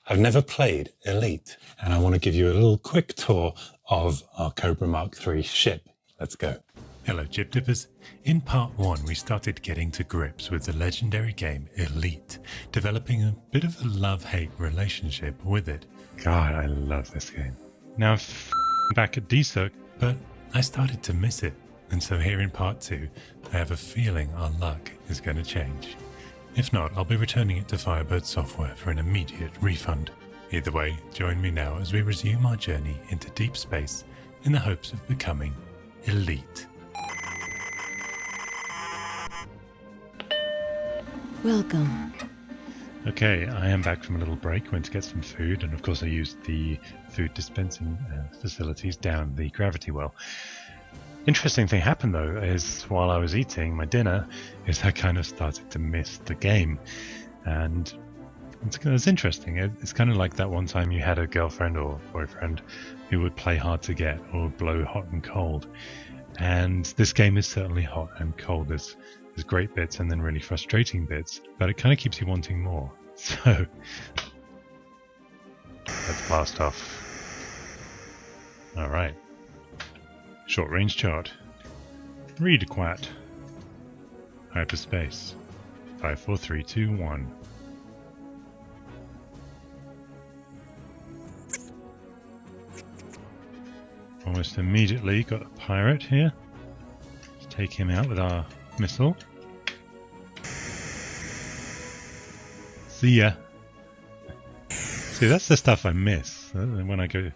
I've never played Elite, and I want to give you a little quick tour of our Cobra Mark III ship. Let's go. Hello Chip Dippers. In part 1 we started getting to grips with the legendary game Elite, developing a bit of a love-hate relationship with it. God, I love this game. Now I'm back at DCirc, but I started to miss it, and so here in part 2 I have a feeling our luck is going to change. If not, I'll be returning it to Firebird Software for an immediate refund. Either way, join me now as we resume our journey into deep space in the hopes of becoming Elite. Welcome. Okay, I am back from a little break. Went to get some food, and of course I used the food dispensing facilities down the gravity well. Interesting thing happened though, is while I was eating my dinner, is I kind of started to miss the game. And it's interesting. It's kind of like that one time you had a girlfriend or boyfriend who would play hard to get or blow hot and cold. And this game is certainly hot and cold. There's great bits and then really frustrating bits, but it kind of keeps you wanting more. So let's blast off. All right. Short range chart. Read quat. Hyperspace. 5, 4, 3, 2, 1. Almost immediately got a pirate here. Let's take him out with our missile. See ya. See, that's the stuff I miss when I go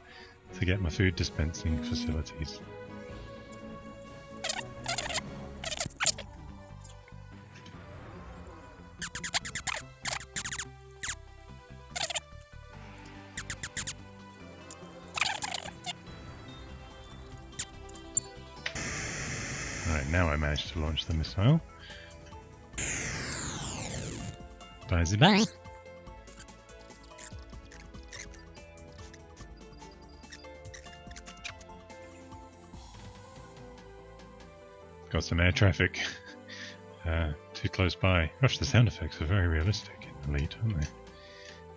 to get my food dispensing facilities. Alright, now I managed to launch the missile. Bye. Got some air traffic too close by. Gosh, the sound effects are very realistic in Elite, aren't they?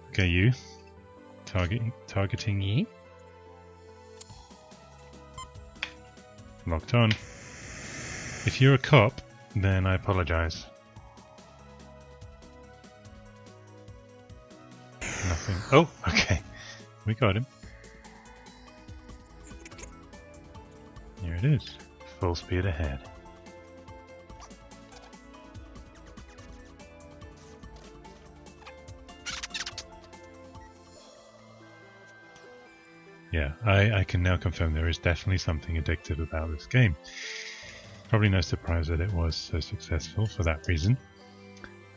Okay, you. Targeting ye. Locked on. If you're a cop, then I apologize. Nothing. Oh, okay. We got him. Here it is. Full speed ahead. Yeah, I can now confirm there is definitely something addictive about this game. Probably no surprise that it was so successful for that reason.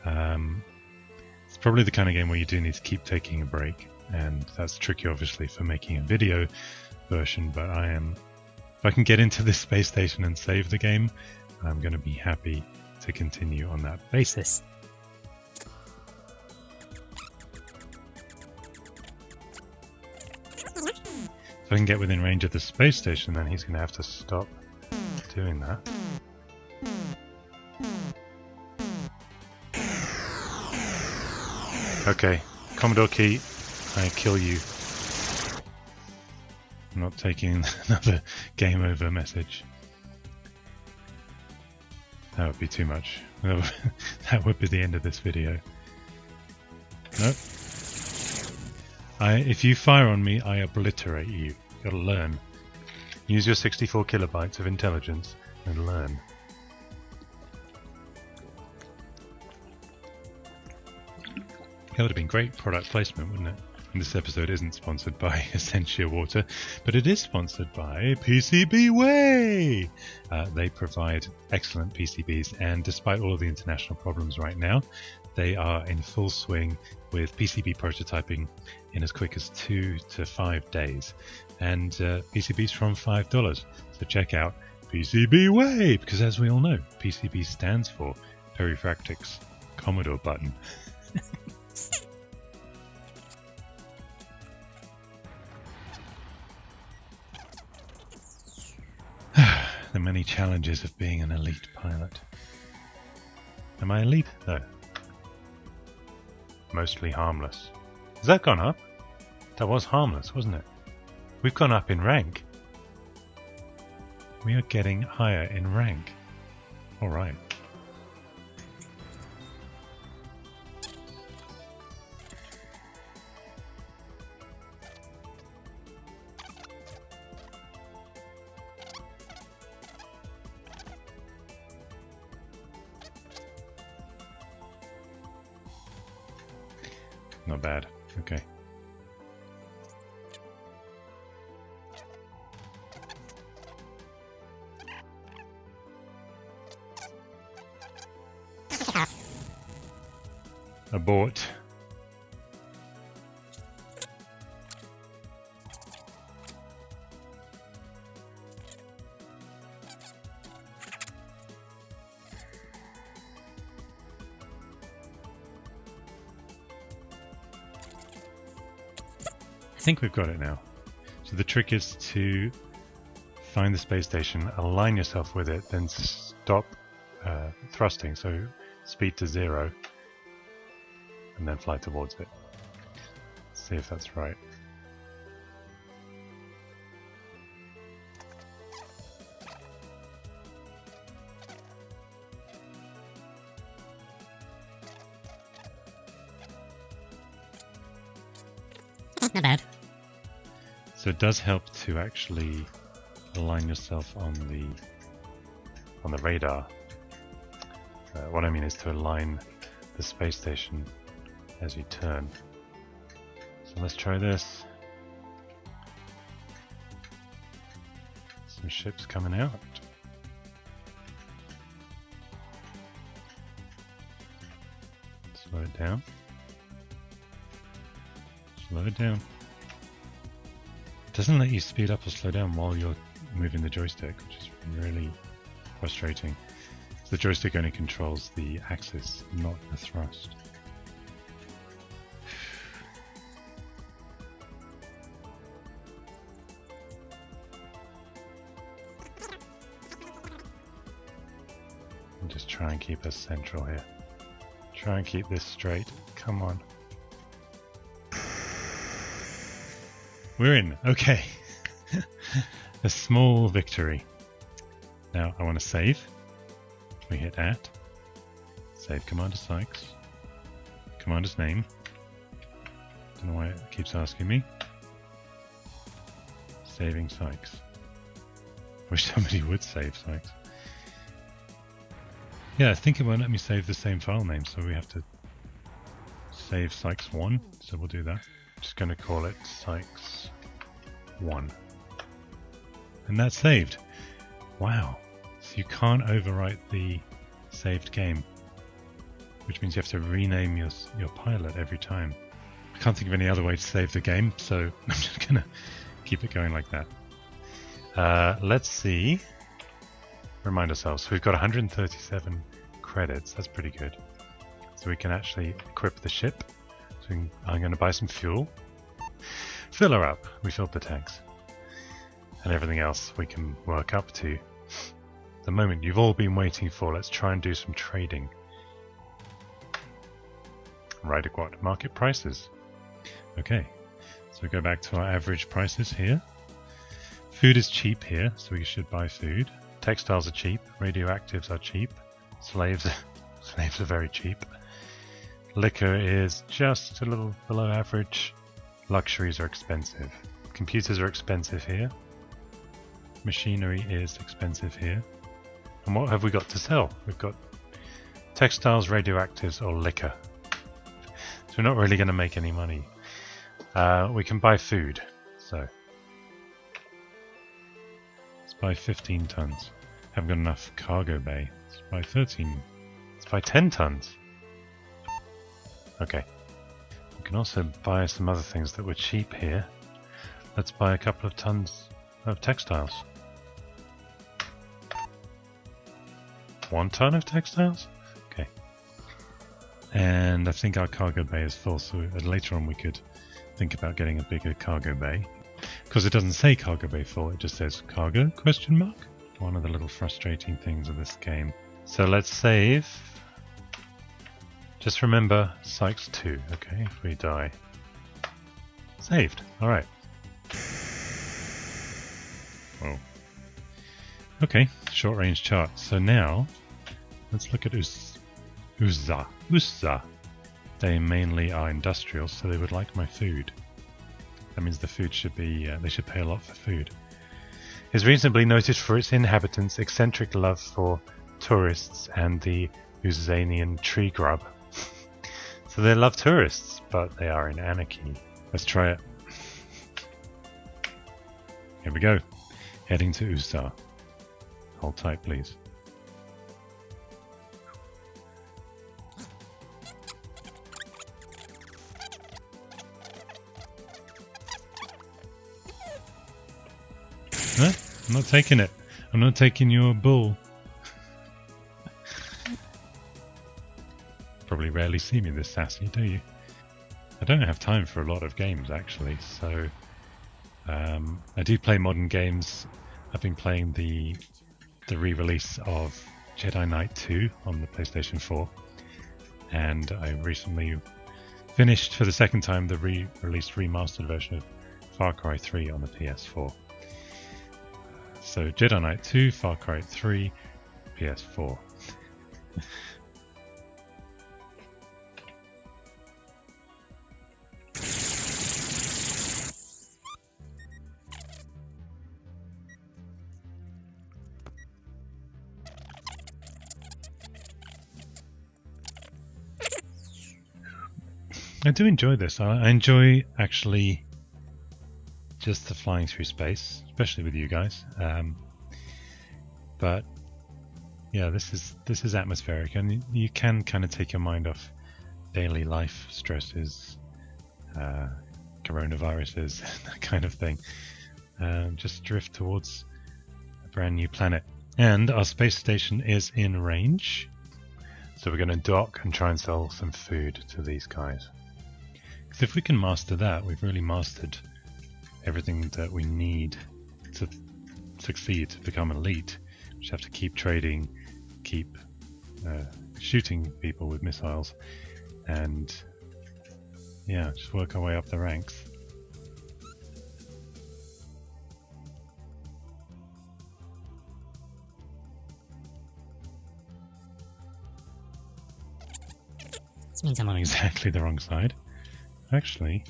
It's probably the kind of game where you do need to keep taking a break, and that's tricky obviously for making a video version, but if I can get into this space station and save the game, I'm going to be happy to continue on that basis. If I can get within range of the space station, then he's going to have to stop doing that. Okay, Commodore key, I kill you. I'm not taking another game over message. That would be too much. That would be the end of this video. Nope. If you fire on me, I obliterate you. You gotta learn. Use your 64 kilobytes of intelligence and learn. That would have been great product placement, wouldn't it? And this episode isn't sponsored by Essentia Water, but it is sponsored by PCBWay! They provide excellent PCBs, and despite all of the international problems right now, they are in full swing with PCB prototyping in as quick as 2 to 5 days. And PCBs from $5. So check out PCBWay, because as we all know, PCB stands for Perifractic's Commodore button. The many challenges of being an elite pilot. Am I elite? No. Mostly harmless. Has that gone up? That was harmless, wasn't it? We've gone up in rank. We are getting higher in rank. Alright. Not bad. Okay. Abort. I think we've got it now. So the trick is to find the space station, align yourself with it, then stop thrusting, so speed to 0, and then fly towards it. Let's see if that's right. Not bad. So it does help to actually align yourself on the radar. What I mean is to align the space station as you turn. So let's try this. Some ships coming out. Slow it down. Slow it down. It doesn't let you speed up or slow down while you're moving the joystick, which is really frustrating. So the joystick only controls the axis, not the thrust. And just try and keep us central here. Try and keep this straight. Come on. We're in. Okay. A small victory. Now I want to save. We hit at. Save Commander Sykes. Commander's name. Don't know why it keeps asking me. Saving Sykes. Wish somebody would save Sykes. Yeah, I think it won't let me save the same file name, so we have to save Sykes 1. So we'll do that. Just going to call it Sykes 1. And that's saved. Wow. So you can't overwrite the saved game, which means you have to rename your pilot every time. I can't think of any other way to save the game, so I'm just going to keep it going like that. Let's see. Remind ourselves. So we've got 137 credits. That's pretty good. So we can actually equip the ship. So I'm going to buy some fuel. Fill her up. We filled the tanks. And everything else we can work up to. The moment you've all been waiting for. Let's try and do some trading. Right, what market prices? Okay, so we go back to our average prices here. Food is cheap here, so we should buy food. Textiles are cheap. Radioactives are cheap. Slaves are very cheap. Liquor is just a little below average. Luxuries are expensive. Computers are expensive here. Machinery is expensive here. And what have we got to sell? We've got textiles, radioactives, or liquor. So we're not really going to make any money. We can buy food. So let's buy 15 tons. Haven't got enough cargo bay. Let's buy 13. Let's buy 10 tons. Okay. We can also buy some other things that were cheap here. Let's buy a couple of tons of textiles. 1 ton of textiles? Okay. And I think our cargo bay is full, so later on we could think about getting a bigger cargo bay. Because it doesn't say cargo bay full, it just says cargo, question mark? One of the little frustrating things of this game. So let's save. Just remember Sykes 2, okay, if we die. Saved. Alright. Oh. Okay, short range chart. So now, let's look at Uzza. They mainly are industrial, so they would like my food. That means the food should be, they should pay a lot for food. Is reasonably noted for its inhabitants' eccentric love for tourists and the Uzanian tree grub. So they love tourists, but they are in anarchy. Let's try it. Here we go. Heading to Uzza. Hold tight, please. Huh? I'm not taking it. I'm not taking your bull. Probably rarely see me this sassy, do you? I don't have time for a lot of games, actually, so I do play modern games. I've been playing the re-release of Jedi Knight 2 on the PlayStation 4, and I recently finished for the second time the re-released remastered version of Far Cry 3 on the PS4. So Jedi Knight 2, Far Cry 3, PS4. I do enjoy this. I enjoy actually just the flying through space, especially with you guys. But yeah, this is atmospheric, and you can kind of take your mind off daily life stresses, coronaviruses, that kind of thing. Just drift towards a brand new planet. And our space station is in range, so we're going to dock and try and sell some food to these guys. Because if we can master that, we've really mastered everything that we need to succeed, to become elite. We just have to keep trading, keep shooting people with missiles, and yeah, just work our way up the ranks. This means I'm on exactly the wrong side. Actually,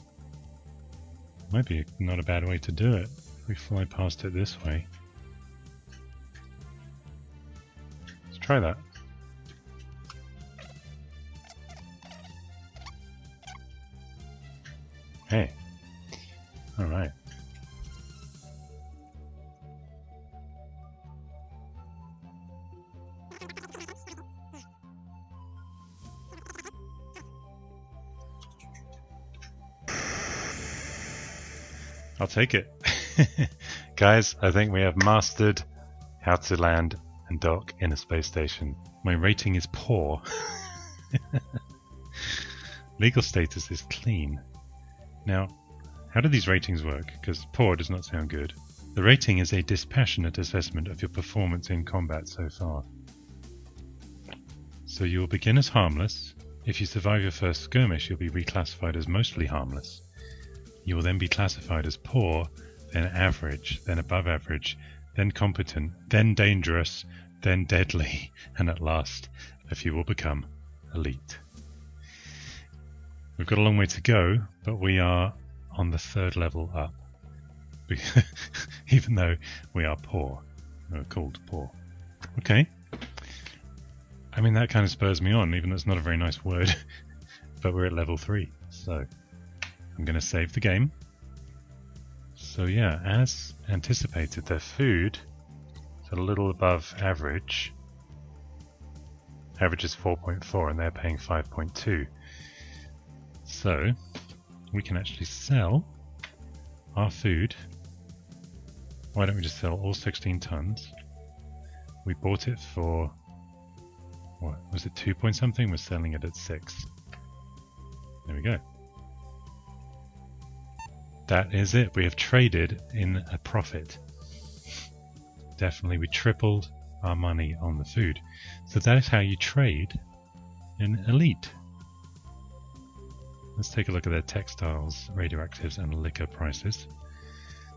might be not a bad way to do it. If we fly past it this way. Let's try that. Hey. Alright. I'll take it. Guys, I think we have mastered how to land and dock in a space station. My rating is poor. Legal status is clean. Now, how do these ratings work? Because poor does not sound good. The rating is a dispassionate assessment of your performance in combat so far. So you will begin as harmless. If you survive your first skirmish, you'll be reclassified as mostly harmless. You will then be classified as poor, then average, then above average, then competent, then dangerous, then deadly, and at last, a few will become elite. We've got a long way to go, but we are on the 3rd level up. Even though we are poor. We're called poor. Okay. I mean, that kind of spurs me on, even though it's not a very nice word. But we're at level 3, so I'm going to save the game. So yeah, as anticipated, their food is a little above average. Average is 4.4 and they're paying 5.2. So we can actually sell our food. Why don't we just sell all 16 tons? We bought it for, what was it, 2 point something? We're selling it at 6. There we go. That is it. We have traded in a profit. Definitely, we tripled our money on the food. So that is how you trade in Elite. Let's take a look at their textiles, radioactives, and liquor prices.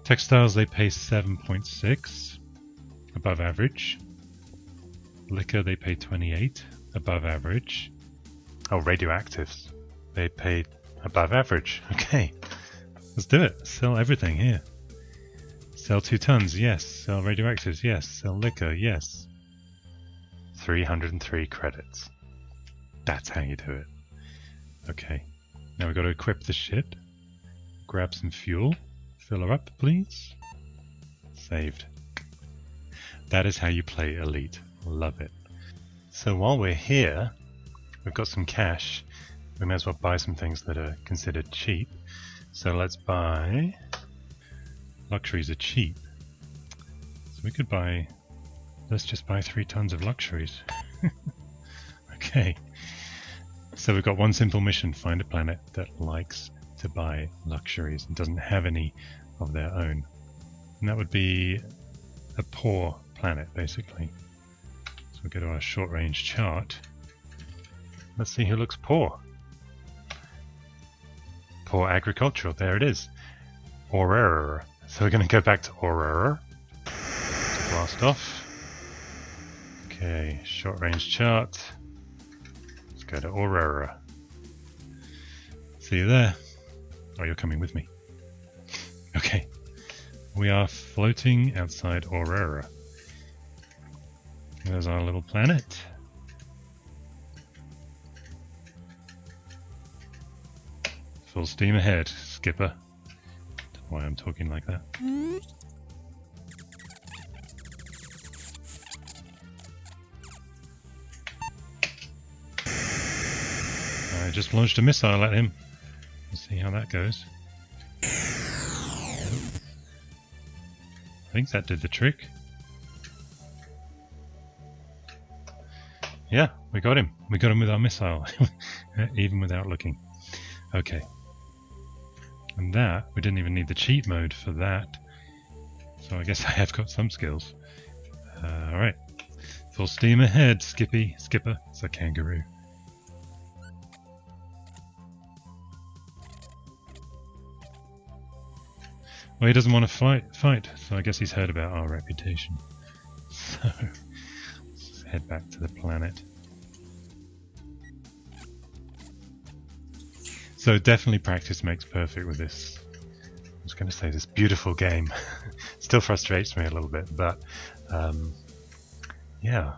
Textiles, they pay 7.6, above average. Liquor, they pay 28, above average. Oh, radioactives, they pay above average. Okay, let's do it. Sell everything here. Sell 2 tons, yes. Sell radioactives, yes. Sell liquor, yes. 303 credits. That's how you do it. Okay, now we've got to equip the ship. Grab some fuel. Fill her up, please. Saved. That is how you play Elite. Love it. So while we're here, we've got some cash. We may as well buy some things that are considered cheap. So let's buy... Luxuries are cheap. So we could buy... Let's just buy 3 tons of luxuries. Okay. So we've got one simple mission. Find a planet that likes to buy luxuries and doesn't have any of their own. And that would be a poor planet, basically. So we go to our short-range chart. Let's see who looks poor. Poor agricultural. There it is. Aurora. So we're going to go back to Aurora to blast off. Okay, short-range chart. Let's go to Aurora. See you there. Oh, you're coming with me. Okay. We are floating outside Aurora. There's our little planet. Full steam ahead, skipper. Don't know why I'm talking like that. I just launched a missile at him. Let's see how that goes. I think that did the trick. Yeah, we got him. We got him with our missile, even without looking. Okay. And that, we didn't even need the cheat mode for that. So I guess I have got some skills. Alright. Full steam ahead, skipper. It's a kangaroo. Well, he doesn't want to fight, so I guess he's heard about our reputation. So, let's head back to the planet. So definitely practice makes perfect with this. I was going to say this beautiful game. Still frustrates me a little bit, but yeah,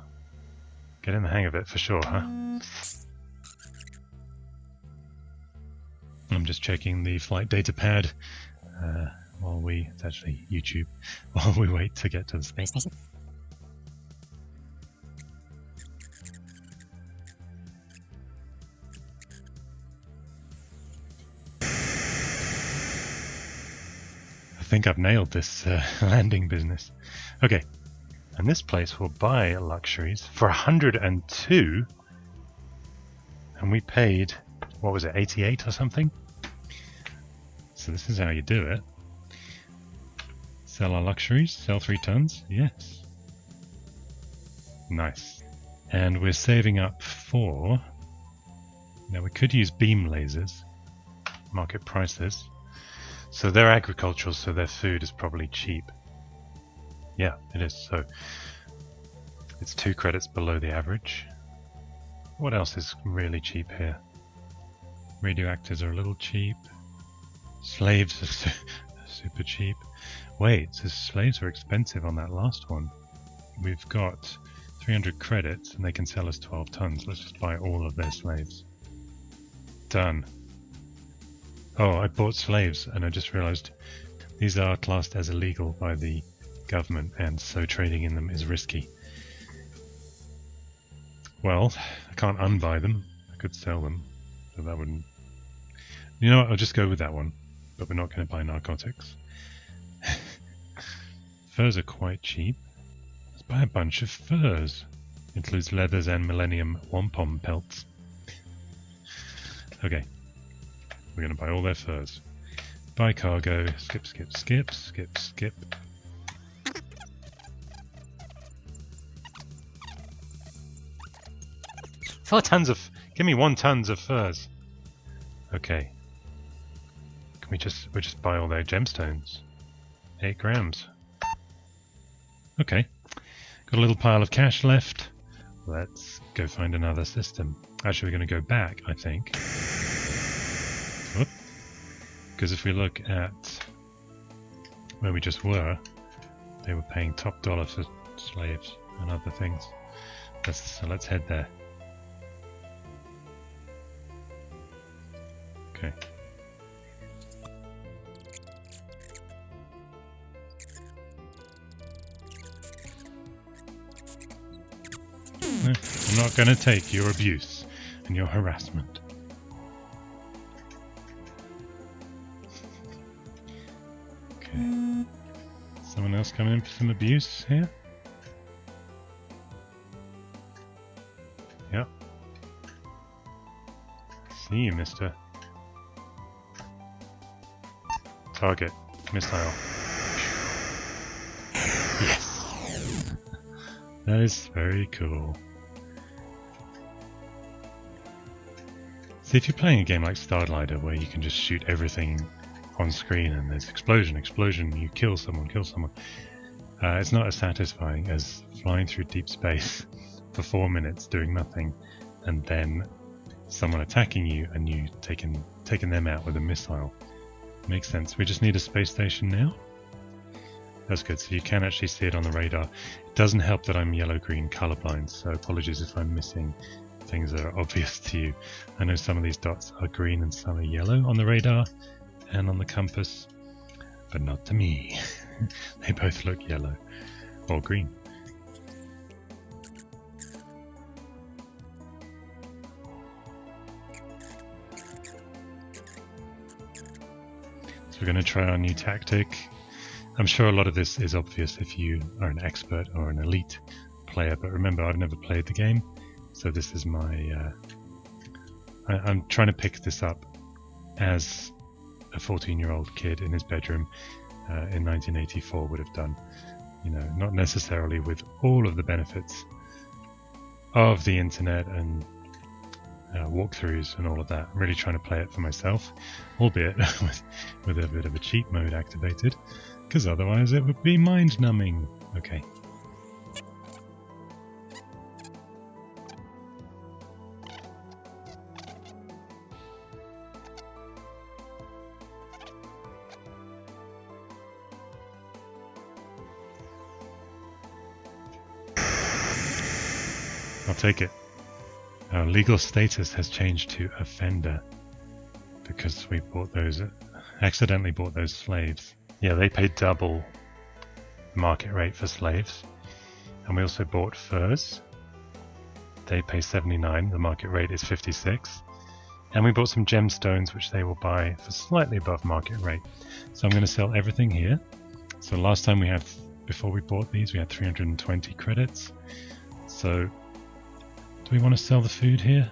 get in the hang of it for sure, huh? I'm just checking the flight data pad. It's actually YouTube, while we wait to get to the space station. I think I've nailed this landing business. Okay, and this place will buy luxuries for 102, and we paid, what was it, 88 or something? So this is how you do it. Sell our luxuries, sell 3 tons, yes. Nice. And we're saving up for... Now we could use beam lasers, market prices. So they're agricultural, so their food is probably cheap. Yeah, it is. So it's 2 credits below the average. What else is really cheap here? Radioactives are a little cheap. Slaves are super cheap. Wait, so slaves are expensive on that last one. We've got 300 credits and they can sell us 12 tons. Let's just buy all of their slaves. Done. Oh, I bought slaves and I just realized these are classed as illegal by the government, and so trading in them is risky. Well, I can't unbuy them. I could sell them, but that wouldn't... You know what, I'll just go with that one. But we're not going to buy narcotics. Furs are quite cheap. Let's buy a bunch of furs. Includes leathers and Millennium Wampum pelts. Okay. We're going to buy all their furs. Buy cargo. Skip. 4 tons of... Give me 1 tons of furs. Okay. Can we just buy all their gemstones? 8 grams. Okay. Got a little pile of cash left. Let's go find another system. Actually, we're going to go back, I think. Because if we look at where we just were, they were paying top dollar for slaves and other things. So let's head there. Okay. No, I'm not going to take your abuse and your harassment. Okay. Someone else coming in for some abuse here? Yep. See you, mister. Target. Missile. Yes! That is very cool. See, if you're playing a game like Starglider where you can just shoot everything on screen and there's explosion, you kill someone, it's not as satisfying as flying through deep space for 4 minutes doing nothing and then someone attacking you and you taking them out with a missile. Makes sense. We just need a space station now. That's good, so you can actually see it on the radar. It doesn't help that I'm yellow-green colorblind, so apologies if I'm missing things that are obvious to you. I know some of these dots are green and some are yellow on the radar and on the compass, but not to me. They both look yellow or green. So we're going to try our new tactic. I'm sure a lot of this is obvious if you are an expert or an elite player, but remember, I've never played the game, so this is my... I'm trying to pick this up as a 14-year-old kid in his bedroom in 1984 would have done. You know, not necessarily with all of the benefits of the internet and walkthroughs and all of that. I'm really trying to play it for myself, albeit with a bit of a cheat mode activated, because otherwise it would be mind-numbing. Okay. I'll take it. Our legal status has changed to offender because we accidentally bought those slaves. Yeah, they pay double market rate for slaves. And we also bought furs. They pay 79, the market rate is 56. And we bought some gemstones, which they will buy for slightly above market rate. So I'm going to sell everything here. So last time before we bought these, we had 320 credits. So do we want to sell the food here?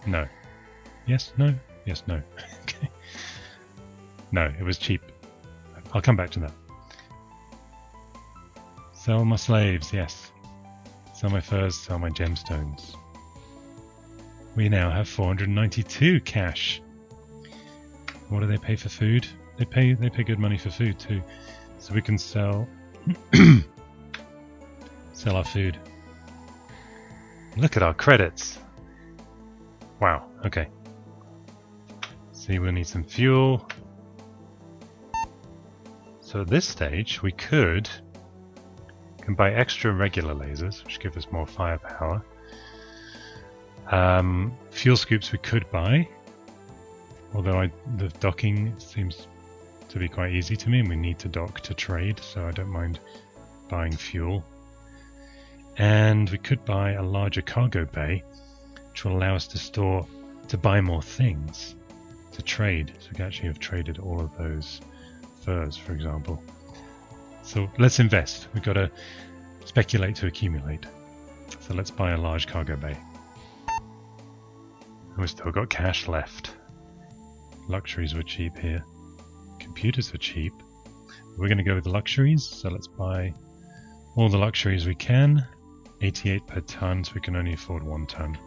No. Yes, no? Yes, no. Okay. No, it was cheap. I'll come back to that. Sell my slaves, yes. Sell my furs, sell my gemstones. We now have 492 cash. What do they pay for food? They pay good money for food too. So we can sell sell our food. Look at our credits. Wow, okay. See, we'll need some fuel. So at this stage, we can buy extra regular lasers, which give us more firepower. Fuel scoops we could buy, although the docking seems to be quite easy to me, and we need to dock to trade, so I don't mind buying fuel. And we could buy a larger cargo bay, which will allow us to buy more things to trade. So we can actually have traded all of those furs, for example. So let's invest. We've got to speculate to accumulate. So let's buy a large cargo bay. And we've still got cash left. Luxuries were cheap here. Computers are cheap. We're going to go with the luxuries, so let's buy all the luxuries we can. 88 per ton, so we can only afford 1 ton.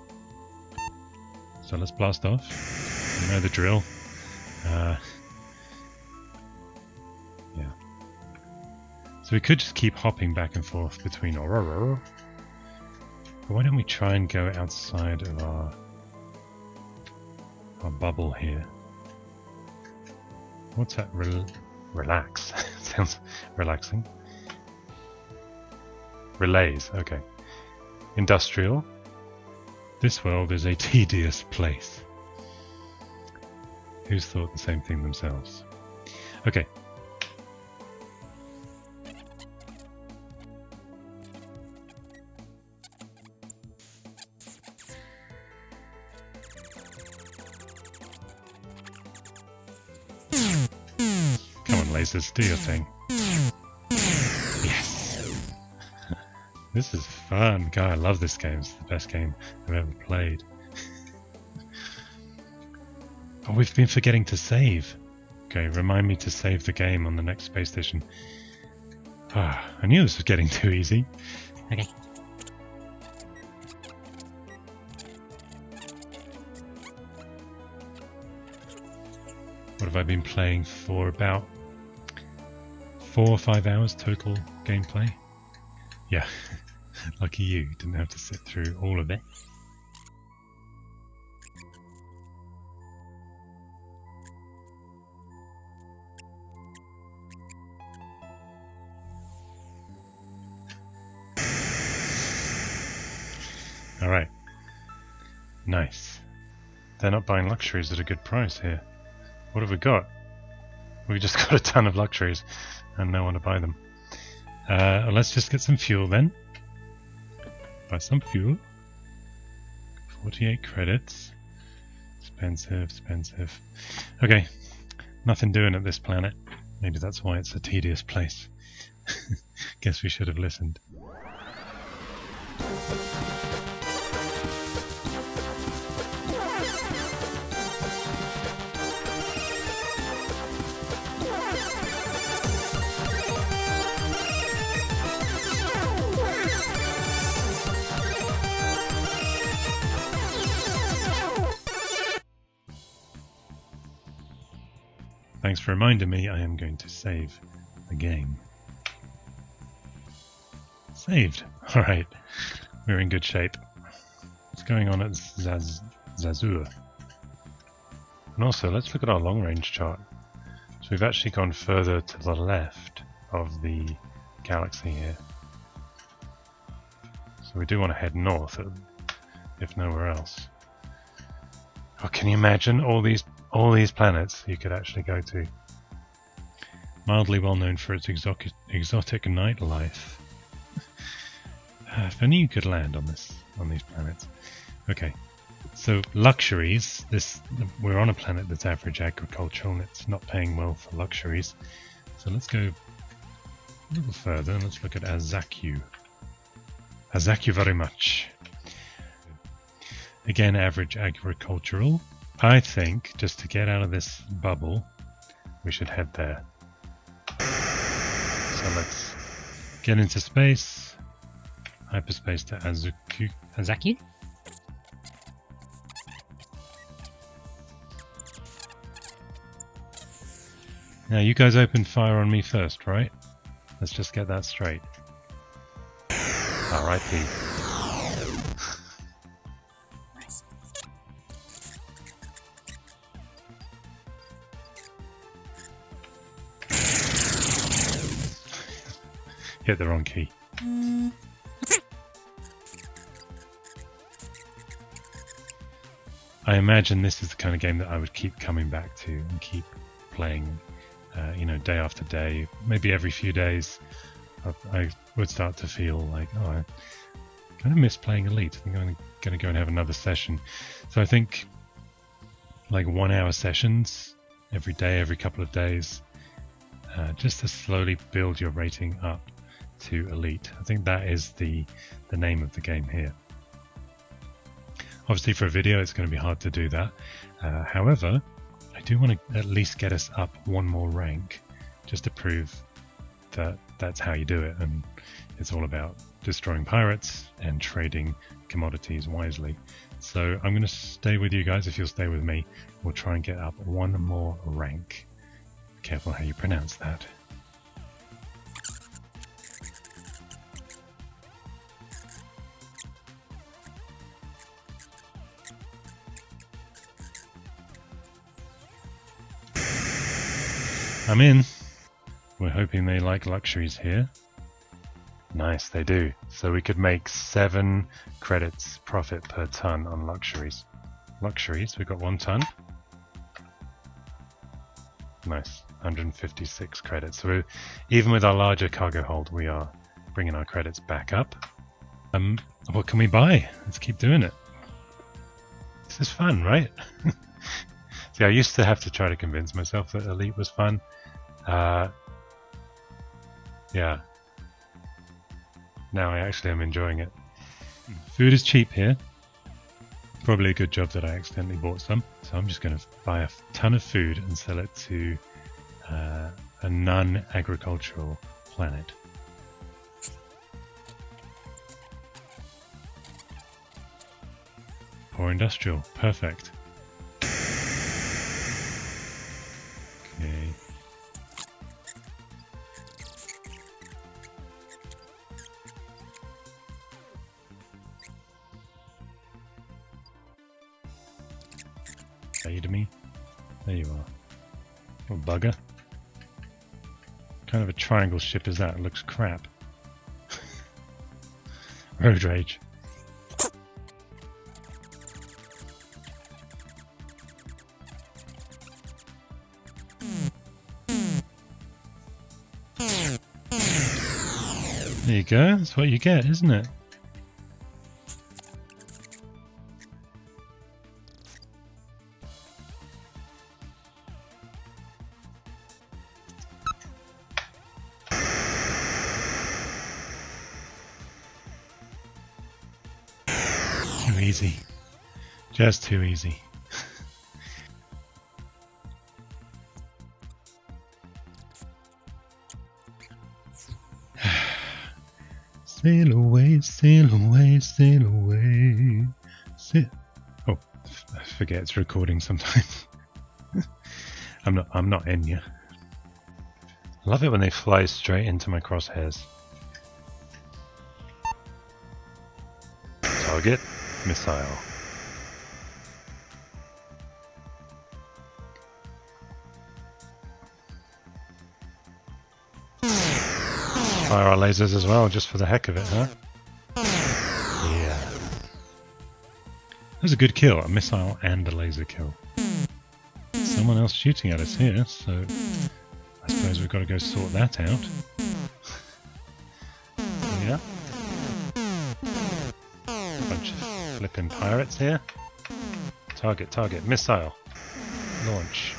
So let's blast off. You know the drill. Yeah. So we could just keep hopping back and forth between Aurora. But why don't we try and go outside of our bubble here? What's that? Relax. Sounds relaxing. Relays. Okay. Industrial. This world is a tedious place. Who's thought the same thing themselves? Okay. Come on, lasers, do your thing. Yes! This is fun. God, I love this game. It's the best game I've ever played. Oh, we've been forgetting to save. Okay, remind me to save the game on the next space station. Ah, I knew this was getting too easy. Okay. What have I been playing for? About 4 or 5 hours total gameplay? Yeah, lucky you, didn't have to sit through all of it. Alright, nice. They're not buying luxuries at a good price here. What have we got? We just got a ton of luxuries and no one to buy them. Let's just get some fuel then. Buy some fuel. 48 credits. Expensive, expensive. Okay, nothing doing at this planet. Maybe that's why it's a tedious place. Guess we should have listened. Thanks for reminding me. I am going to save the game. Saved. Alright. We're in good shape. What's going on at Zazur? And also, let's look at our long-range chart. So we've actually gone further to the left of the galaxy here. So we do want to head north, if nowhere else. Oh, can you imagine all these planets you could actually go to? Mildly well known for its exotic nightlife. If only you could land on these planets. Okay, so luxuries. We're on a planet that's average agricultural, and it's not paying well for luxuries. So let's go a little further and let's look at Azaku. Azaku very much. Again, average agricultural. I think, just to get out of this bubble, we should head there. So let's get into space. Hyperspace to Azaku. Now, you guys opened fire on me first, right? Let's just get that straight. R.I.P. Hit the wrong key. I imagine this is the kind of game that I would keep coming back to and keep playing, day after day. Maybe every few days, I would start to feel like, oh, I kind of miss playing Elite. I think I'm going to go and have another session. So I think like 1 hour sessions every day, every couple of days, just to slowly build your rating up to Elite. I think that is the name of the game here. Obviously for a video it's going to be hard to do that. However, I do want to at least get us up one more rank just to prove that that's how you do it, and it's all about destroying pirates and trading commodities wisely. So I'm going to stay with you guys. If you'll stay with me, we'll try and get up one more rank. Careful how you pronounce that. I'm in. We're hoping they like luxuries here. Nice, they do. So we could make 7 credits profit per ton on luxuries. Luxuries, we've got 1 ton. Nice, 156 credits. So even with our larger cargo hold, we are bringing our credits back up. What can we buy? Let's keep doing it. This is fun, right? See, I used to have to try to convince myself that Elite was fun. Yeah. Now I actually am enjoying it. Food is cheap here. Probably a good job that I accidentally bought some. So I'm just going to buy a ton of food and sell it to a non-agricultural planet. Poor industrial. Perfect. Okay. To me. There you are. Little bugger. What kind of a triangle ship is that? It looks crap. Road rage. There you go. That's what you get, isn't it? Too easy. Just too easy. Sail away, sail away, sail away. Oh, I forget it's recording sometimes. I'm not Enya. I love it when they fly straight into my crosshairs. Target, missile. Fire our lasers as well, just for the heck of it, huh? Yeah. That was a good kill, a missile and a laser kill. Someone else shooting at us here, so I suppose we've got to go sort that out. Yeah. Bunch of flipping pirates here. Target, target, missile. Launch.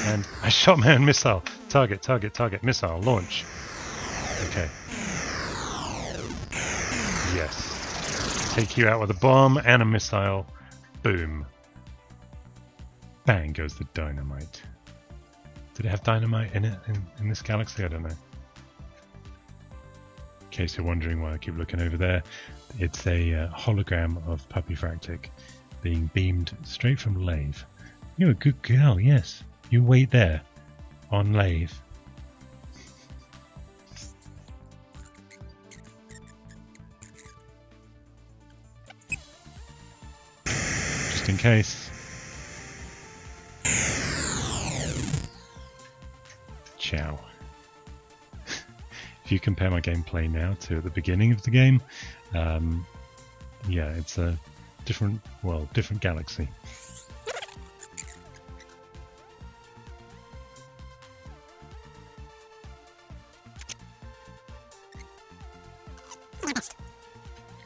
And I shot my own missile. Target, target, target, missile, launch. Okay. Yes. Take you out with a bomb and a missile. Boom. Bang goes the dynamite. Did it have dynamite in it in this galaxy? I don't know. In case you're wondering why I keep looking over there, it's a hologram of Puppyfractic being beamed straight from Lathe. You're a good girl, yes. You wait there on Lathe. Just in case. Ciao. If you compare my gameplay now to the beginning of the game, yeah, it's a different world, different galaxy.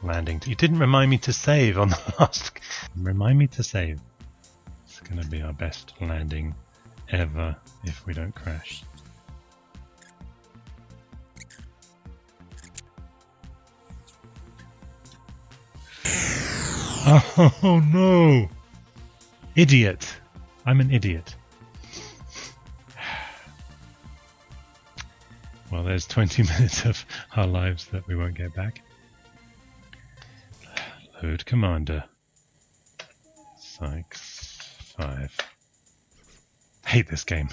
Landing. You didn't remind me to save on the last. Remind me to save. It's going to be our best landing ever if we don't crash. Oh no! Idiot! I'm an idiot. Well, there's 20 minutes of our lives that we won't get back. Load Commander. Sykes 5. Hate this game.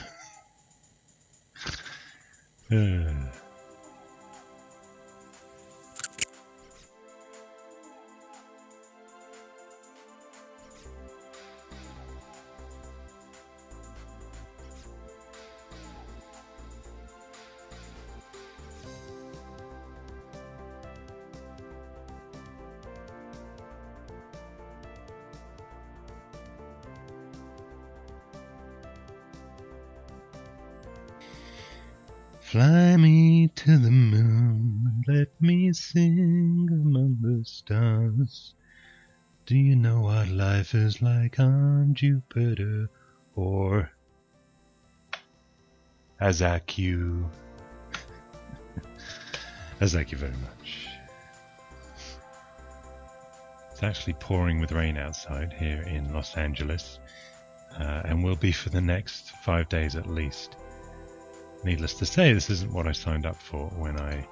Fly me to the moon, let me sing among the stars. Do you know what life is like on Jupiter or Azaku? Thank you very much. It's actually pouring with rain outside here in Los Angeles, and will be for the next 5 days at least. Needless to say, this isn't what I signed up for when I...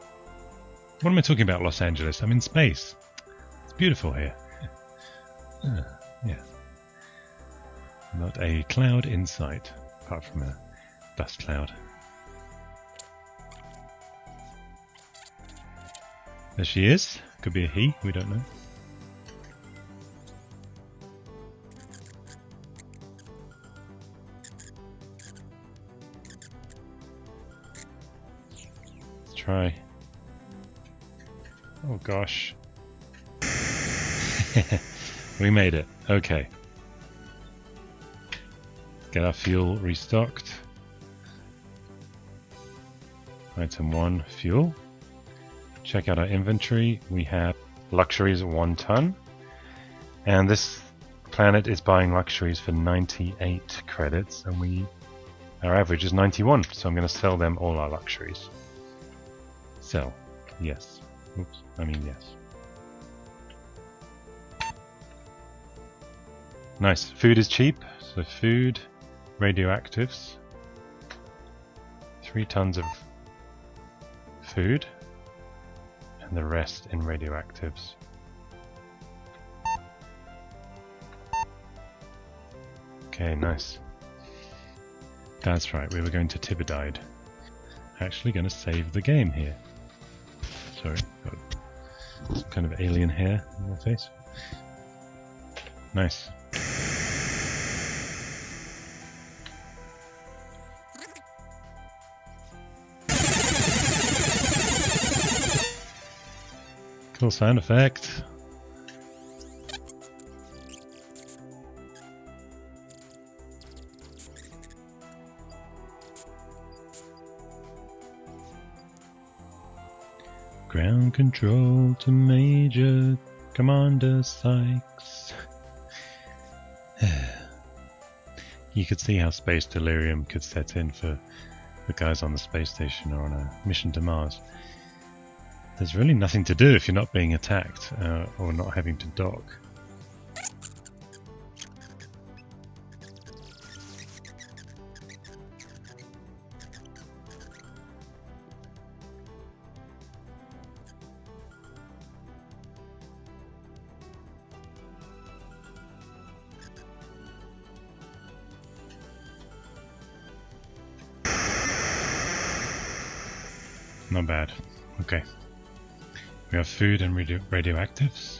What am I talking about, Los Angeles? I'm in space. It's beautiful here. Yeah. Not a cloud in sight, apart from a dust cloud. There she is. Could be a he, we don't know. Try. Oh gosh. We made it. Okay. Get our fuel restocked. Item 1, fuel. Check out our inventory. We have luxuries 1 ton. And this planet is buying luxuries for 98 credits, and our average is 91, so I'm going to sell them all our luxuries. Sell. Yes. Oops. I mean yes. Nice. Food is cheap. So food, radioactives. 3 tons of food. And the rest in radioactives. Okay, nice. That's right, we were going to Tibidide. Actually going to save the game here. Sorry, got some kind of alien hair on my face. Nice. Cool sound effect. Ground control to Major Commander Sykes. You could see how space delirium could set in for the guys on the space station or on a mission to Mars. There's really nothing to do if you're not being attacked or not having to dock. Not bad. Okay. We have food and radioactives.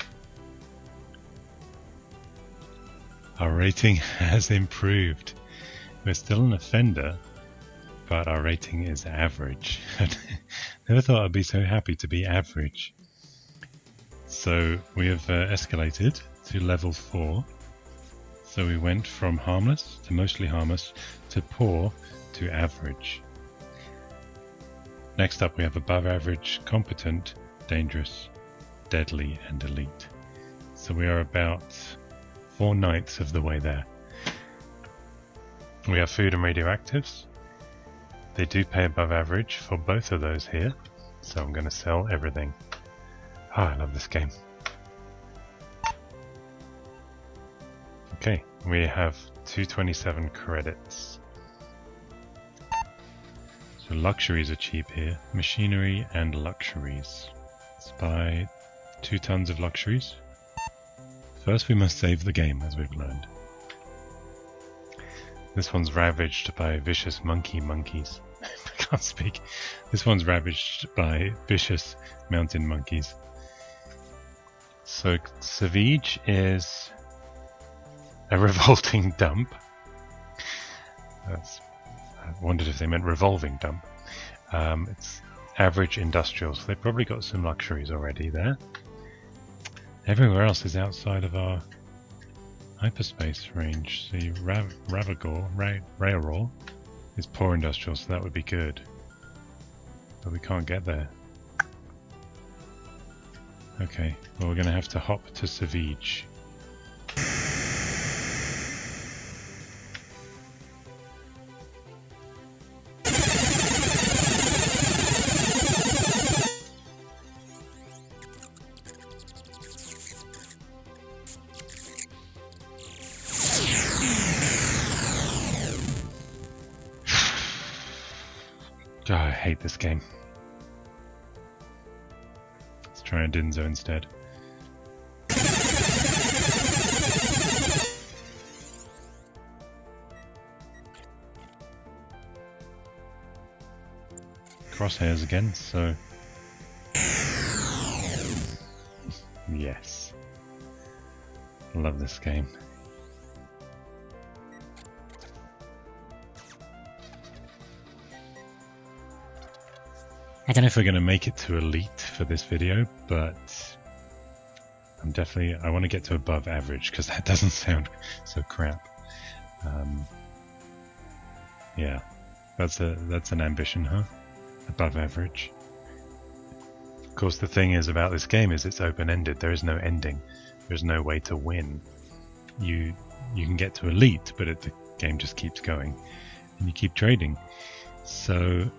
Our rating has improved. We're still an offender, but our rating is average. Never thought I'd be so happy to be average. So we have escalated to level 4. So we went from harmless to mostly harmless to poor to average. Next up we have above average, competent, dangerous, deadly and elite. So we are about 4/9 of the way there. We have food and radioactives. They do pay above average for both of those here, so I'm going to sell everything. I love this game. Okay, we have 227 credits. So luxuries are cheap here. Machinery and luxuries. Let's buy 2 tons of luxuries. First we must save the game, as we've learned. This one's ravaged by vicious monkeys. I can't speak. This one's ravaged by vicious mountain monkeys. So Savage is a revolting dump. I wondered if they meant revolving dump. It's average industrial, so they've probably got some luxuries already there. Everywhere else is outside of our hyperspace range. See, Railroll is poor industrial, so that would be good. But we can't get there. Okay, well we're going to have to hop to Savage. Oh, I hate this game. Let's try a Dinzo instead. Crosshairs again, so... Yes. Love this game. I don't know if we're going to make it to Elite for this video, but I want to get to above average, because that doesn't sound so crap. Yeah, that's an ambition, huh? Above average. Of course, the thing is about this game is it's open-ended. There is no ending. There's no way to win. You can get to Elite, but the game just keeps going, and you keep trading. So...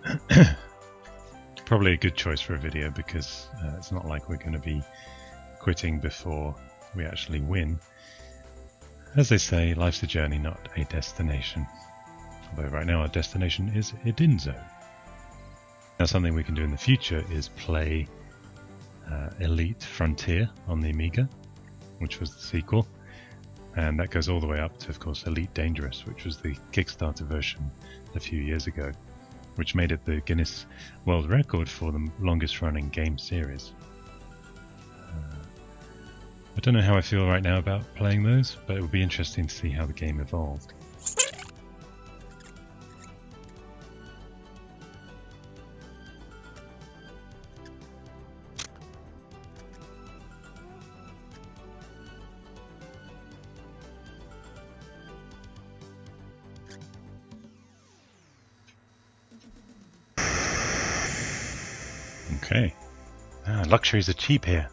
Probably a good choice for a video, because it's not like we're going to be quitting before we actually win. As they say, life's a journey, not a destination. Although right now our destination is Edinzo. Now something we can do in the future is play Elite Frontier on the Amiga, which was the sequel. And that goes all the way up to, of course, Elite Dangerous, which was the Kickstarter version a few years ago, which made it the Guinness World Record for the longest running game series. I don't know how I feel right now about playing those, but it would be interesting to see how the game evolved. Okay. Luxuries are cheap here.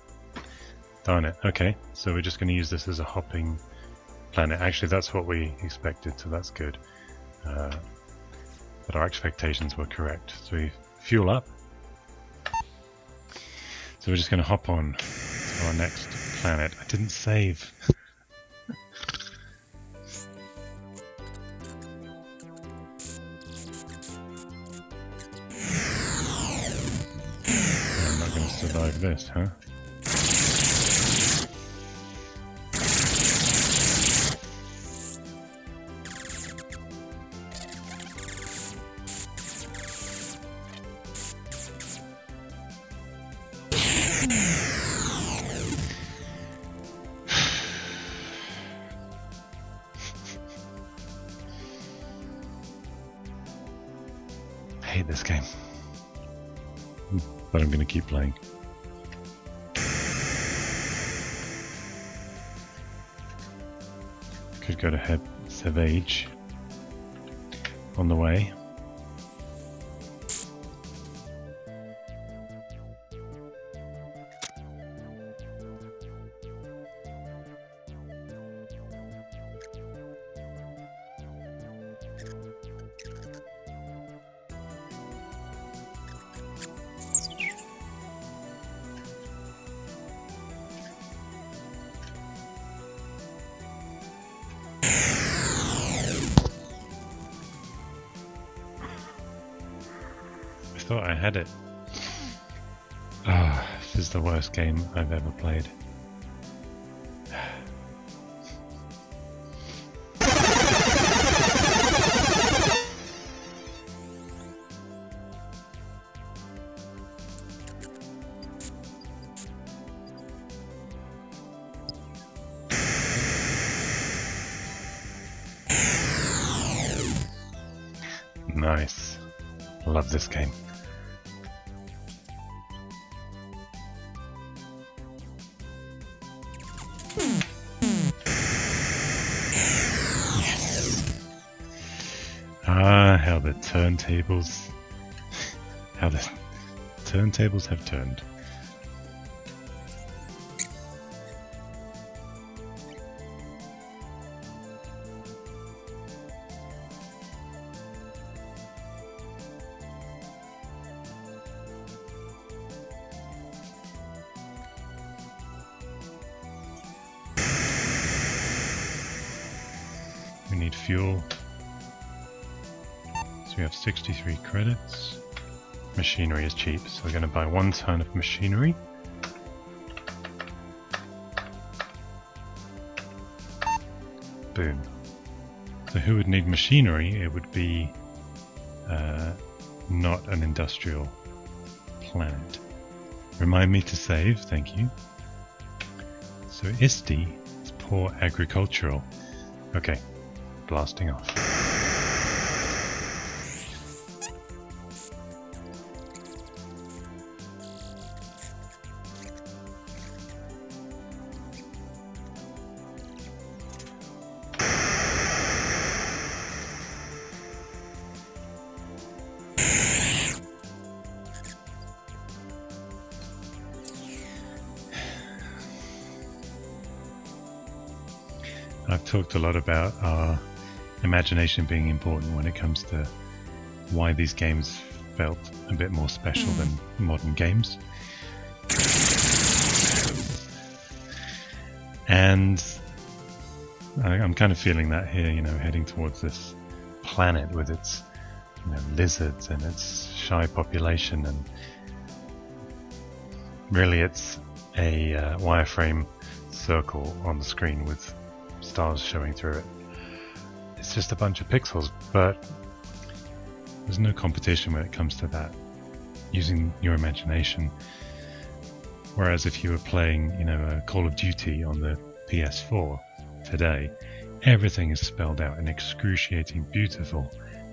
Darn it. Okay, so we're just going to use this as a hopping planet. Actually, that's what we expected, so that's good. But our expectations were correct. So we fuel up. So we're just going to hop on to our next planet. I didn't save. Survive this, huh? I hate this game, but I'm going to keep playing. Could go to Savage on the way. I thought I had it. Ah, this is the worst game I've ever played. Nice. Love this game. Ah, how the turntables have turned. We need fuel. So we have 63 credits. Machinery is cheap, so we're going to buy 1 ton of machinery. Boom. So who would need machinery? It would be not an industrial planet. Remind me to save, thank you. So ISTI is poor agricultural. Okay, blasting off. I've talked a lot about our imagination being important when it comes to why these games felt a bit more special than modern games. And I'm kind of feeling that here, you know, heading towards this planet with its, you know, lizards and its shy population, and really it's a wireframe circle on the screen with stars showing through it. It's just a bunch of pixels, but there's no competition when it comes to that, using your imagination. Whereas if you were playing, you know, a Call of Duty on the PS4 today, everything is spelled out in excruciating, beautiful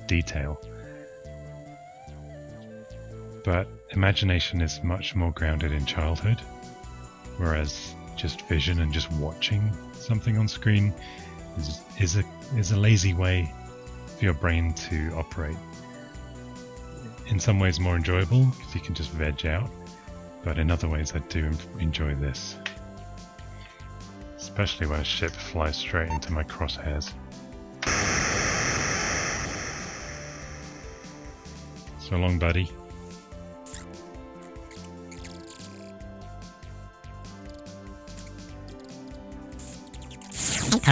detail. But imagination is much more grounded in childhood, whereas just vision and just watching something on screen is a lazy way for your brain to operate. In some ways more enjoyable because you can just veg out, but in other ways I do enjoy this, especially when a ship flies straight into my crosshairs. So long, buddy.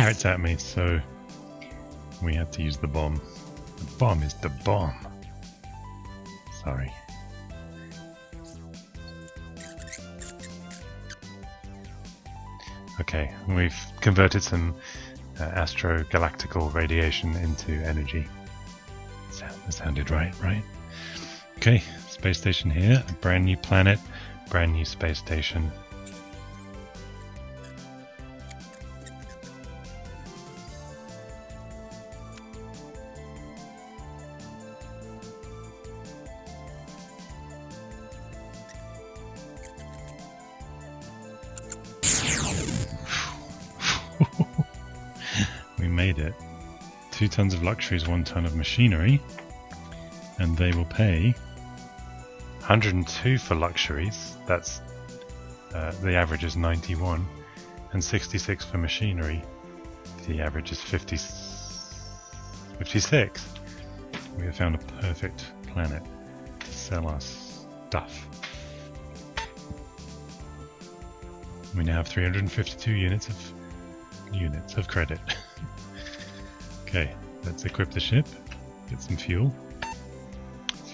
It's at me, so we had to use the bomb. The bomb is the bomb. Sorry. Okay, we've converted some astro-galactical radiation into energy. That sounded right? Okay, space station here, a brand new planet, brand new space station. We made it. 2 tons of luxuries, 1 ton of machinery, and they will pay 102 for luxuries. That's the average is 91, and 66 for machinery. The average is 56. We have found a perfect planet to sell our stuff. We now have 352 units of credit. Okay, let's equip the ship, get some fuel.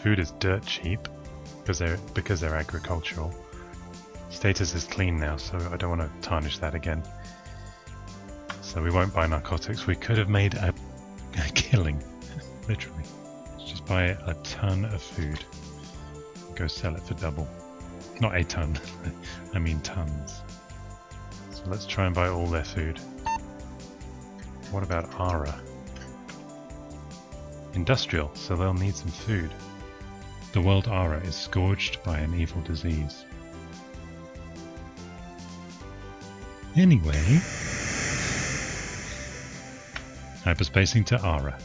Food is dirt cheap because they're agricultural. Status is clean now, so I don't want to tarnish that again. So we won't buy narcotics. We could have made a killing, literally. Let's just buy a ton of food. Go sell it for double. Not a ton, I mean tons. So let's try and buy all their food. What about Ara? industrial, so they'll need some food. The world Ara is scourged by an evil disease. Anyway, hyperspacing to Ara.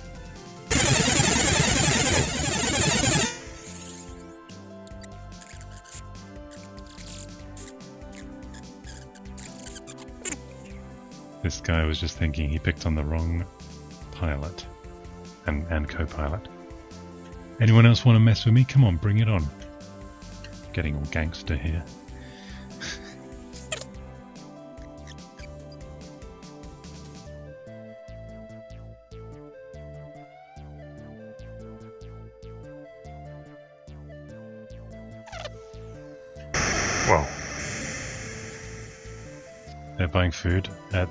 This guy was just thinking he picked on the wrong pilot and co-pilot. Anyone else want to mess with me? Come on, bring it on. Getting all gangster here. Whoa. They're buying food at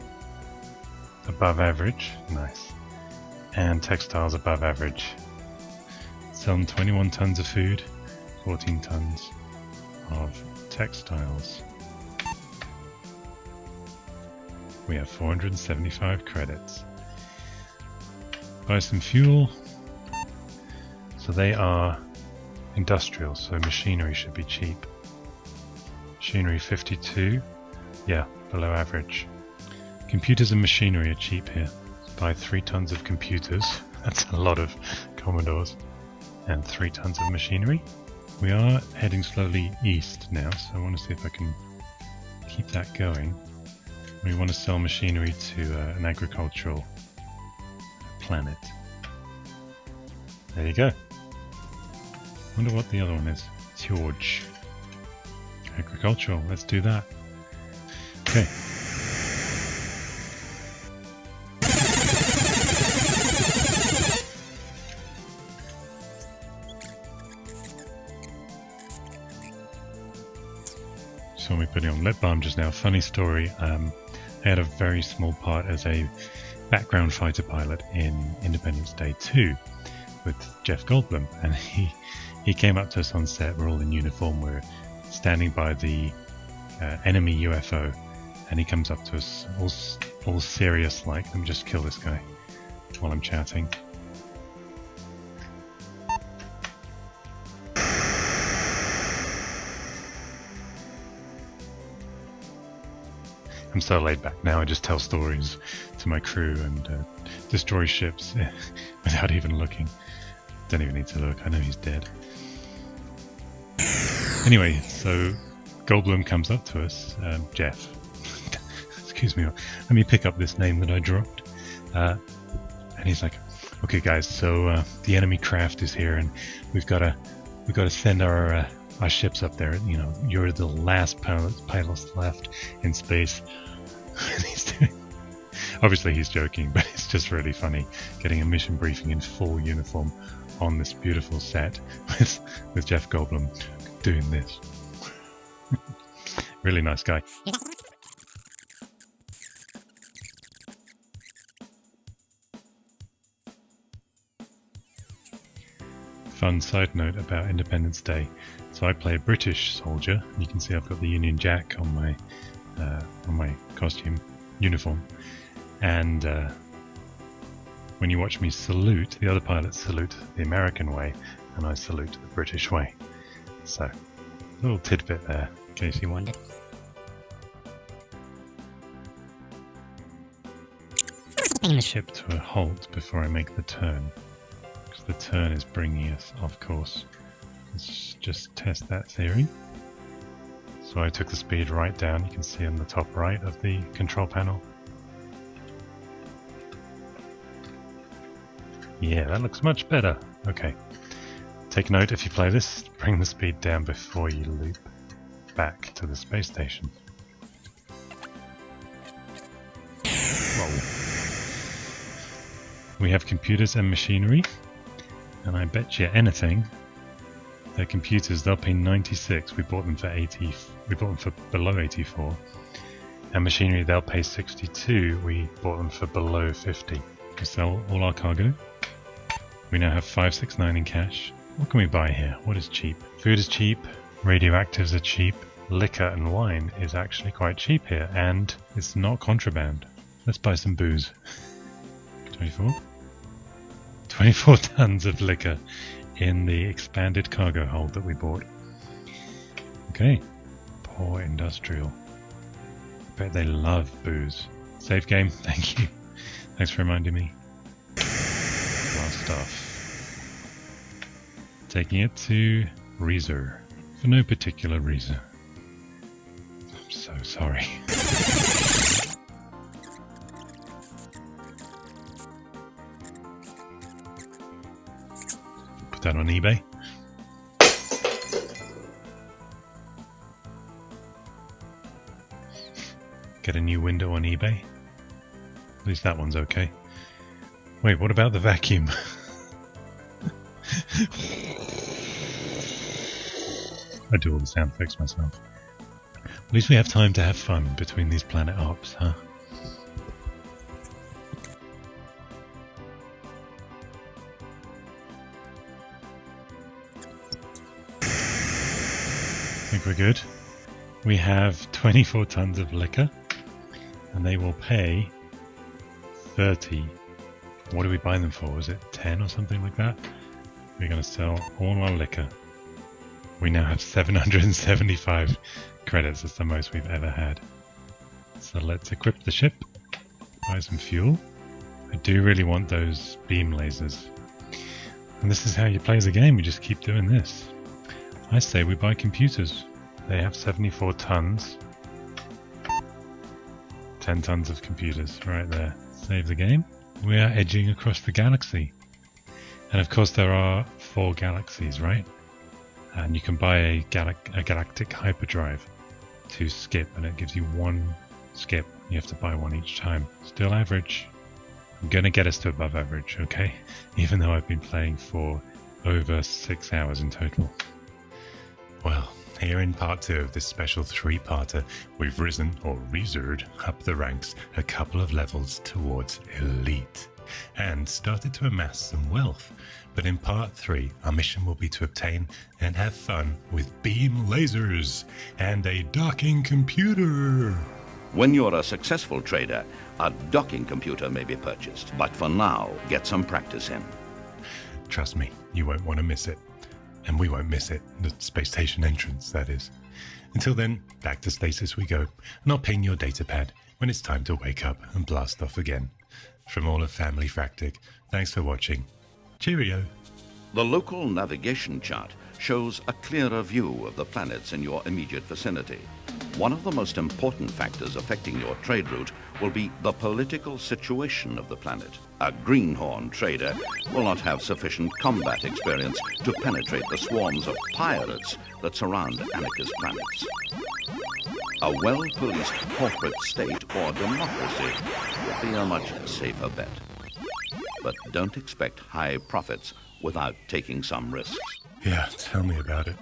above average. Nice. And textiles above average. Selling 21 tons of food, 14 tons of textiles. We have 475 credits. Buy some fuel. So they are industrial, so machinery should be cheap. Machinery 52. Yeah, below average. Computers and machinery are cheap here. Buy 3 tons of computers. That's a lot of Commodores. And 3 tons of machinery. We are heading slowly east now, so I want to see if I can keep that going. We want to sell machinery to an agricultural planet. There you go. Wonder what the other one is. George. Agricultural, let's do that. Okay. Saw me putting on lip balm just now. Funny story. I had a very small part as a background fighter pilot in Independence Day 2 with Jeff Goldblum, and he came up to us on set. We're all in uniform. We're standing by the enemy UFO, and he comes up to us all serious like, let me just kill this guy while I'm chatting. I'm so laid back now, I just tell stories to my crew and destroy ships without even looking. Don't even need to look, I know he's dead. Anyway, so Goldblum comes up to us, Jeff. Excuse me, let me pick up this name that I dropped. And he's like, okay guys, so the enemy craft is here and we've got to send our ships up there. You know, you're the last pilots left in space. Obviously he's joking, but it's just really funny getting a mission briefing in full uniform on this beautiful set with Jeff Goldblum doing this. Really nice guy. Fun side note about Independence Day. So I play a British soldier. You can see I've got the Union Jack on my costume uniform, and when you watch me salute, the other pilots salute the American way, and I salute the British way. So, a little tidbit there, in case you wondered. Ship to a halt before I make the turn, because the turn is bringing us off course. Let's just test that theory. So I took the speed right down, you can see on the top right of the control panel. Yeah, that looks much better. Okay. Take note, if you play this, bring the speed down before you loop back to the space station. Whoa. We have computers and machinery, and I bet you anything, their computers, they'll pay 96. We bought them for 80. We bought them for below 84. And machinery, they'll pay 62. We bought them for below 50. We sell all our cargo. We now have 569 in cash. What can we buy here? What is cheap? Food is cheap. Radioactives are cheap. Liquor and wine is actually quite cheap here, and it's not contraband. Let's buy some booze. 24. 24 tons of liquor in the expanded cargo hold that we bought. Okay. Poor industrial. I bet they love booze. Save game, thank you. Thanks for reminding me. Blast off. Taking it to Reezer. For no particular reason. I'm so sorry. Put that on eBay. Get a new window on eBay. At least that one's okay. Wait, what about the vacuum? I do all the sound effects myself. At least we have time to have fun between these planet ops, huh? I think we're good. We have 24 tons of liquor, and they will pay 30. What do we buy them for? Is it 10 or something like that? We're going to sell all our liquor. We now have 775 credits. That's the most we've ever had. So let's equip the ship. Buy some fuel. I do really want those beam lasers. And this is how you play the game. You just keep doing this. I say we buy computers. They have 74 tons. 10 tons of computers right there. Save the game. We are edging across the galaxy. And of course there are 4 galaxies, right? And you can buy a galactic hyperdrive to skip, and it gives you 1 skip. You have to buy 1 each time. Still average. I'm going to get us to above average, okay? Even though I've been playing for over 6 hours in total. Well, here in part 2 of this special 3-parter, we've risen, or reared, up the ranks a couple of levels towards elite, and started to amass some wealth. But in part 3, our mission will be to obtain and have fun with beam lasers and a docking computer. When you're a successful trader, a docking computer may be purchased. But for now, get some practice in. Trust me, you won't want to miss it. And we won't miss it. The space station entrance, that is. Until then, back to stasis we go. And I'll ping your datapad when it's time to wake up and blast off again. From all of Family Fractic, thanks for watching. Cheerio. The local navigation chart shows a clearer view of the planets in your immediate vicinity. One of the most important factors affecting your trade route will be the political situation of the planet. A greenhorn trader will not have sufficient combat experience to penetrate the swarms of pirates that surround Anarchist planets. A well-policed corporate state or democracy would be a much safer bet. But don't expect high profits without taking some risks. Yeah, tell me about it.